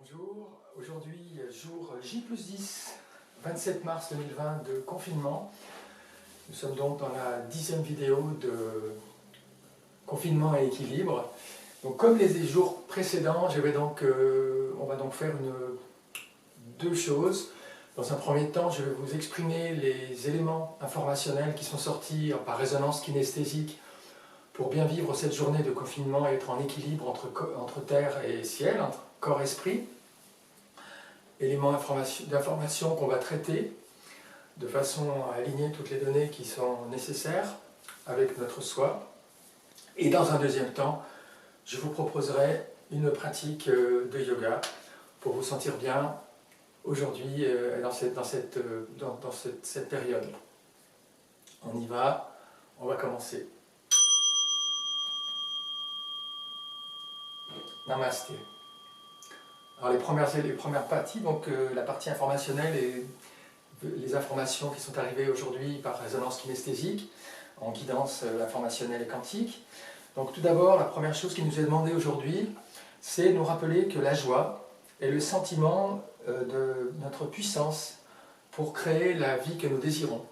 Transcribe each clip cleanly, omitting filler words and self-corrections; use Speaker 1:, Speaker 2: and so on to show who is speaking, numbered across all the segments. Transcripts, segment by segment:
Speaker 1: Bonjour, aujourd'hui jour J+10, 27 mars 2020 de confinement. Nous sommes donc dans la 10e vidéo de confinement et équilibre. Donc comme les jours précédents, on va donc faire deux choses. Dans un premier temps, je vais vous exprimer les éléments informationnels qui sont sortis par résonance kinesthésique pour bien vivre cette journée de confinement et être en équilibre entre terre et ciel, entre corps et esprit. Éléments d'information qu'on va traiter de façon à aligner toutes les données qui sont nécessaires avec notre soi. Et dans un deuxième temps, je vous proposerai une pratique de yoga pour vous sentir bien aujourd'hui dans cette période. On y va, on va commencer. Namasté. Alors les premières parties, donc la partie informationnelle et les informations qui sont arrivées aujourd'hui par résonance kinesthésique, en guidance informationnelle et quantique. Donc tout d'abord, la première chose qui nous est demandée aujourd'hui, c'est nous rappeler que la joie est le sentiment de notre puissance pour créer la vie que nous désirons.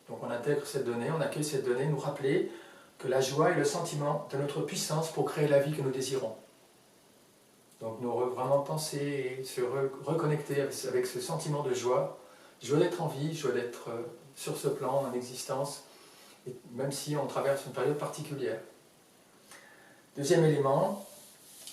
Speaker 1: Donc on intègre cette donnée, on accueille cette donnée, nous rappeler que la joie est le sentiment de notre puissance pour créer la vie que nous désirons. Donc nous vraiment penser et se reconnecter avec ce sentiment de joie d'être en vie, joie d'être sur ce plan, en existence, et même si on traverse une période particulière. Deuxième élément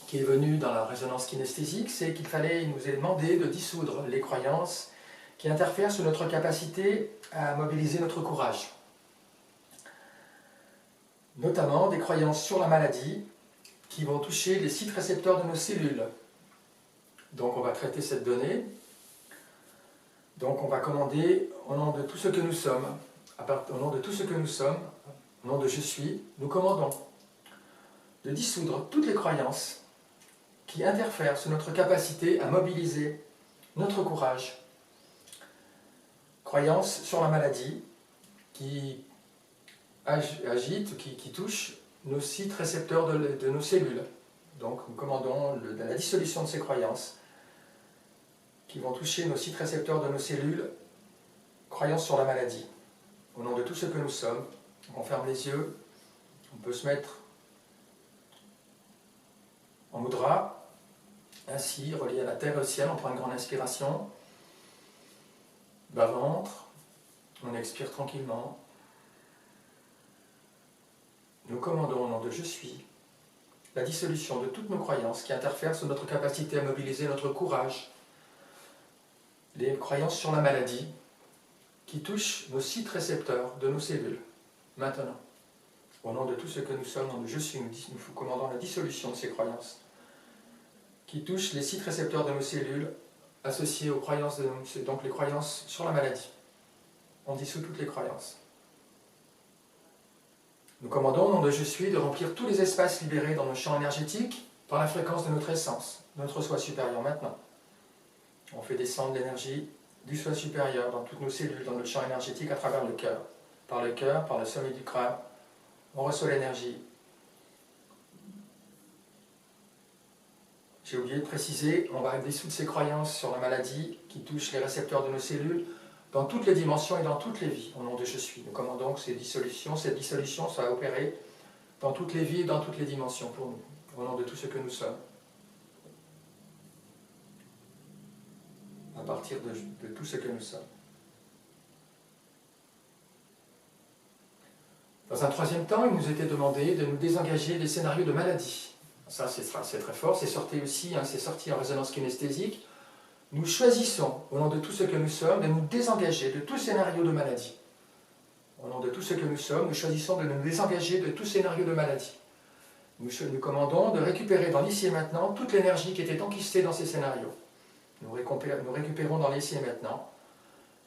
Speaker 1: qui est venu dans la résonance kinesthésique, c'est qu'il nous est demandé de dissoudre les croyances qui interfèrent sur notre capacité à mobiliser notre courage. Notamment des croyances sur la maladie, qui vont toucher les sites récepteurs de nos cellules. Donc on va traiter cette donnée. Donc on va commander au nom de tout ce que nous sommes, au nom de tout ce que nous sommes, au nom de je suis, nous commandons de dissoudre toutes les croyances qui interfèrent sur notre capacité à mobiliser notre courage. Croyances sur la maladie qui agitent, qui touchent nos sites récepteurs de nos cellules. Donc nous commandons la dissolution de ces croyances qui vont toucher nos sites récepteurs de nos cellules, croyances sur la maladie. Au nom de tout ce que nous sommes, on ferme les yeux, on peut se mettre en mudra, ainsi relié à la terre et au ciel, on prend une grande inspiration, bas-ventre, on expire tranquillement. Nous commandons au nom de je suis la dissolution de toutes nos croyances qui interfèrent sur notre capacité à mobiliser notre courage, les croyances sur la maladie qui touchent nos sites récepteurs de nos cellules. Maintenant, au nom de tout ce que nous sommes, au nom de je suis, nous commandons la dissolution de ces croyances qui touchent les sites récepteurs de nos cellules associés aux croyances, donc les croyances sur la maladie. On dissout toutes les croyances. Nous commandons au nom de je suis de remplir tous les espaces libérés dans nos champs énergétiques par la fréquence de notre essence, notre soi supérieur maintenant. On fait descendre l'énergie du soi supérieur dans toutes nos cellules, dans notre champ énergétique à travers le cœur. Par le sommet du crâne, on reçoit l'énergie. J'ai oublié de préciser, on va dissoudre ces croyances sur la maladie qui touchent les récepteurs de nos cellules dans toutes les dimensions et dans toutes les vies, au nom de je suis. Nous commandons que cette dissolution soit opérée dans toutes les vies et dans toutes les dimensions pour nous, au nom de tout ce que nous sommes. À partir de tout ce que nous sommes. Dans un troisième temps, il nous était demandé de nous désengager des scénarios de maladie. Ça, c'est très fort, c'est sorti aussi, c'est sorti en résonance kinesthésique. Nous choisissons, au nom de tout ce que nous sommes, de nous désengager de tout scénario de maladie. Au nom de tout ce que nous sommes, nous choisissons de nous désengager de tout scénario de maladie. Nous commandons de récupérer dans l'ici et maintenant toute l'énergie qui était enquistée dans ces scénarios. Nous récupérons dans l'ici et maintenant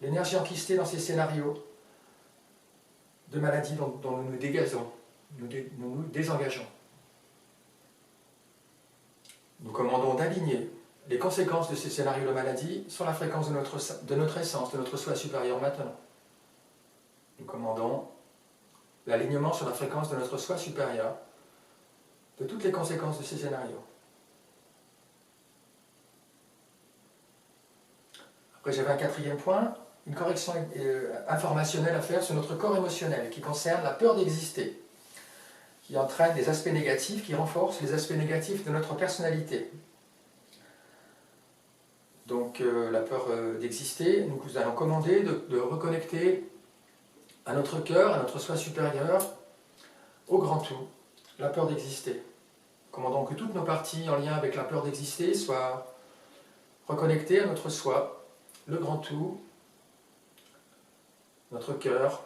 Speaker 1: l'énergie enquistée dans ces scénarios de maladie dont nous nous dégageons, nous nous désengageons. Nous commandons d'aligner les conséquences de ces scénarios de maladie sur la fréquence de notre essence, de notre soi supérieur maintenant. Nous commandons l'alignement sur la fréquence de notre soi supérieur de toutes les conséquences de ces scénarios. Après, j'avais un quatrième point, une correction informationnelle à faire sur notre corps émotionnel, qui concerne la peur d'exister, qui entraîne des aspects négatifs, qui renforcent les aspects négatifs de notre personnalité. Donc la peur d'exister, nous allons commander de reconnecter à notre cœur, à notre soi supérieur, au grand tout, la peur d'exister. Commandons que toutes nos parties en lien avec la peur d'exister soient reconnectées à notre soi, le grand tout, notre cœur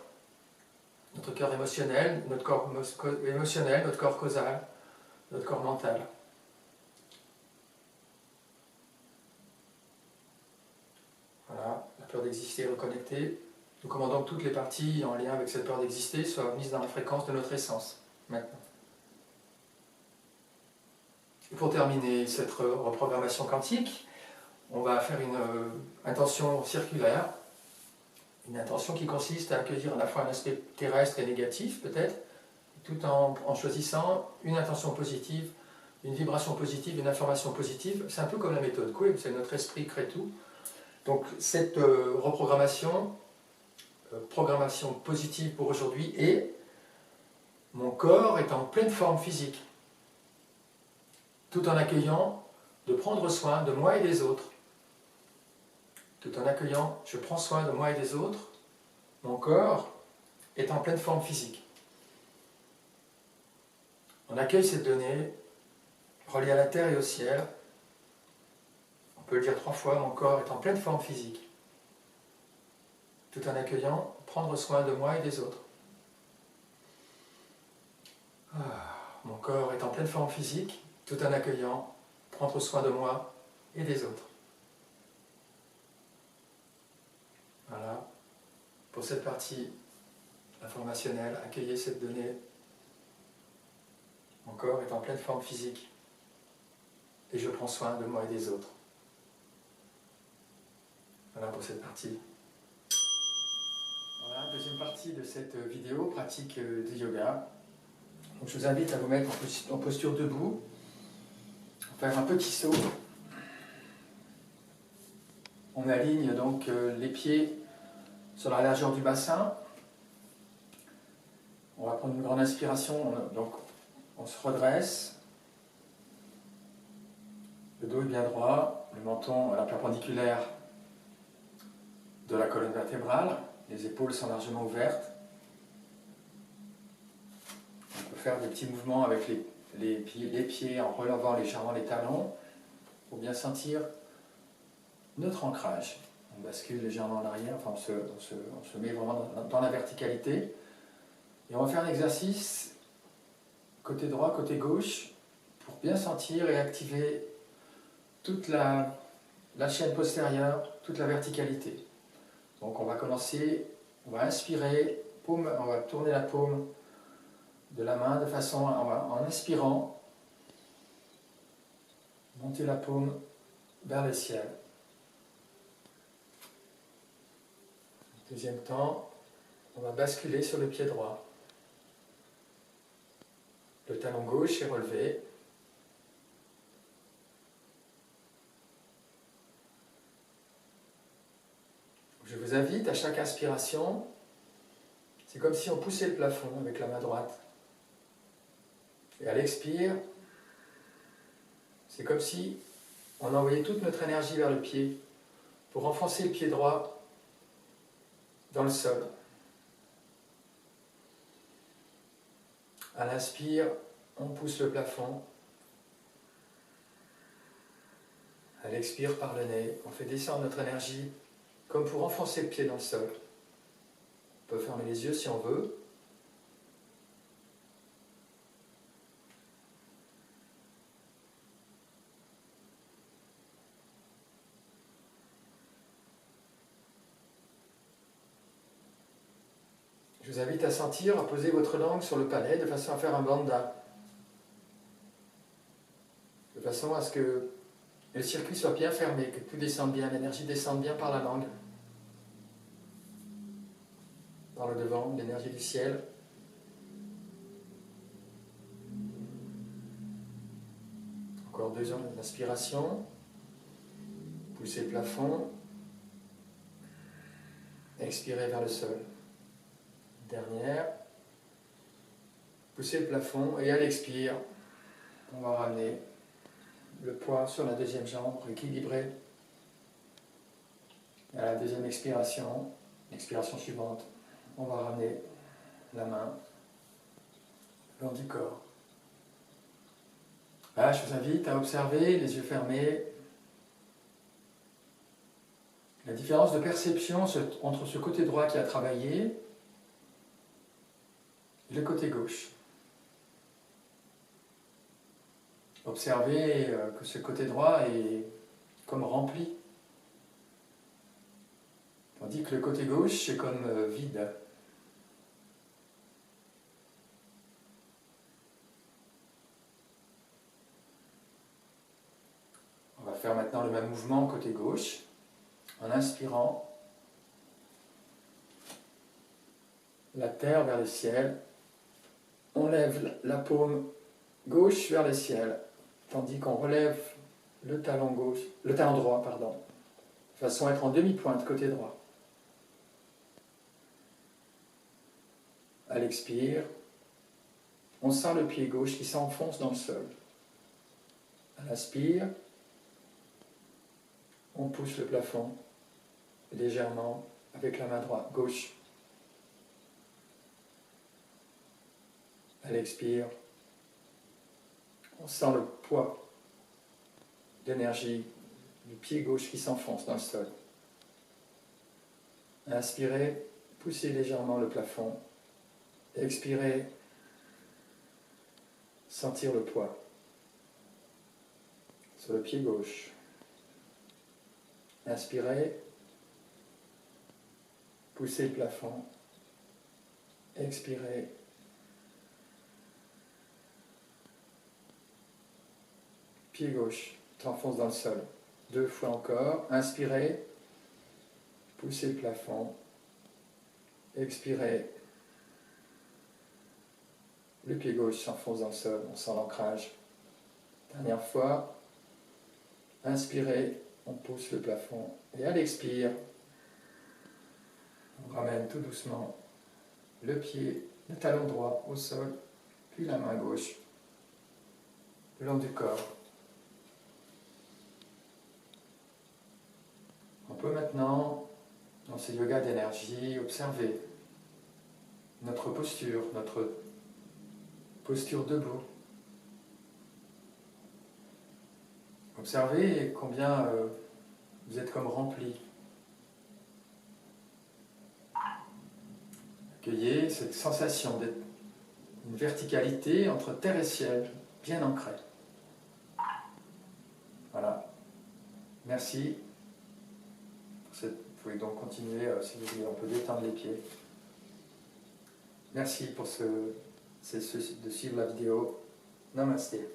Speaker 1: émotionnel, notre corps émotionnel, notre corps causal, notre corps mental. Voilà, la peur d'exister est reconnectée. Nous commandons que toutes les parties en lien avec cette peur d'exister soient mises dans la fréquence de notre essence, maintenant. Et pour terminer cette reprogrammation quantique, on va faire une intention circulaire, une intention qui consiste à accueillir à la fois un aspect terrestre et négatif, peut-être, tout en choisissant une intention positive, une vibration positive, une information positive. C'est un peu comme la méthode Coué, c'est notre esprit crée tout. Donc cette reprogrammation, programmation positive pour aujourd'hui est mon corps est en pleine forme physique, tout en accueillant de prendre soin de moi et des autres. Tout en accueillant, je prends soin de moi et des autres, mon corps est en pleine forme physique. On accueille cette donnée reliée à la terre et au ciel. On peut le dire 3 fois, mon corps est en pleine forme physique. Tout en accueillant, prendre soin de moi et des autres. Mon corps est en pleine forme physique, tout en accueillant, prendre soin de moi et des autres. Voilà. Pour cette partie informationnelle, accueillez cette donnée. Mon corps est en pleine forme physique et je prends soin de moi et des autres. Voilà pour cette partie. Voilà, deuxième partie de cette vidéo, pratique de yoga. Donc je vous invite à vous mettre en posture debout, faire un petit saut. On aligne donc les pieds sur la largeur du bassin. On va prendre une grande inspiration, donc on se redresse. Le dos est bien droit, le menton à la perpendiculaire de la colonne vertébrale, les épaules sont largement ouvertes. On peut faire des petits mouvements avec les pieds en relevant légèrement les talons pour bien sentir notre ancrage. On bascule légèrement en arrière, enfin on se met vraiment dans la verticalité. Et on va faire un exercice côté droit, côté gauche, pour bien sentir et activer toute la chaîne postérieure, toute la verticalité. Donc on va commencer, on va inspirer, on va tourner la paume de la main de façon, en inspirant, monter la paume vers le ciel. Deuxième temps, on va basculer sur le pied droit. Le talon gauche est relevé. Je vous invite à chaque inspiration, c'est comme si on poussait le plafond avec la main droite. Et à l'expire, c'est comme si on envoyait toute notre énergie vers le pied pour enfoncer le pied droit dans le sol. À l'inspire, on pousse le plafond. À l'expire par le nez, on fait descendre notre énergie comme pour enfoncer le pied dans le sol. On peut fermer les yeux si on veut. Je vous invite à sentir, à poser votre langue sur le palais de façon à faire un bandha. De façon à ce que le circuit soit bien fermé, que tout descende bien, l'énergie descende bien par la langue. Par le devant, l'énergie du ciel. Encore 2 ans d'inspiration. Poussez le plafond. expirez vers le sol. Dernière. Poussez le plafond et à l'expire, on va ramener le poids sur la deuxième jambe, rééquilibrer. Et à la deuxième expiration, l'expiration suivante, on va ramener la main le long du corps. Là, je vous invite à observer, les yeux fermés, la différence de perception entre ce côté droit qui a travaillé et le côté gauche. Observez que ce côté droit est comme rempli, tandis que le côté gauche est comme vide. On va faire maintenant le même mouvement côté gauche, en inspirant la terre vers le ciel. On lève la paume gauche vers le ciel, tandis qu'on relève le talon droit, de façon à être en demi-pointe côté droit. À l'expire, on sent le pied gauche qui s'enfonce dans le sol. À l'inspire, on pousse le plafond légèrement avec la main droite, gauche. À l'expire, on sent le poids d'énergie du pied gauche qui s'enfonce dans le sol. Inspirez, poussez légèrement le plafond. Expirez, sentir le poids sur le pied gauche. Inspirez, poussez le plafond. Expirez. Pied gauche s'enfonce dans le sol. 2 fois encore. Inspirez, poussez le plafond. Expirez. Le pied gauche s'enfonce dans le sol. On sent l'ancrage. Dernière fois. Inspirez, on pousse le plafond. Et à l'expire, on ramène tout doucement le talon droit au sol, puis la main gauche le long du corps. On peut maintenant, dans ce yoga d'énergie, observer notre posture debout. Observez combien vous êtes comme rempli. Accueillez cette sensation d'être une verticalité entre terre et ciel, bien ancrée. Voilà. Merci. Vous pouvez donc continuer, si vous voulez, on peut détendre les pieds. Merci pour de suivre la vidéo. Namasté.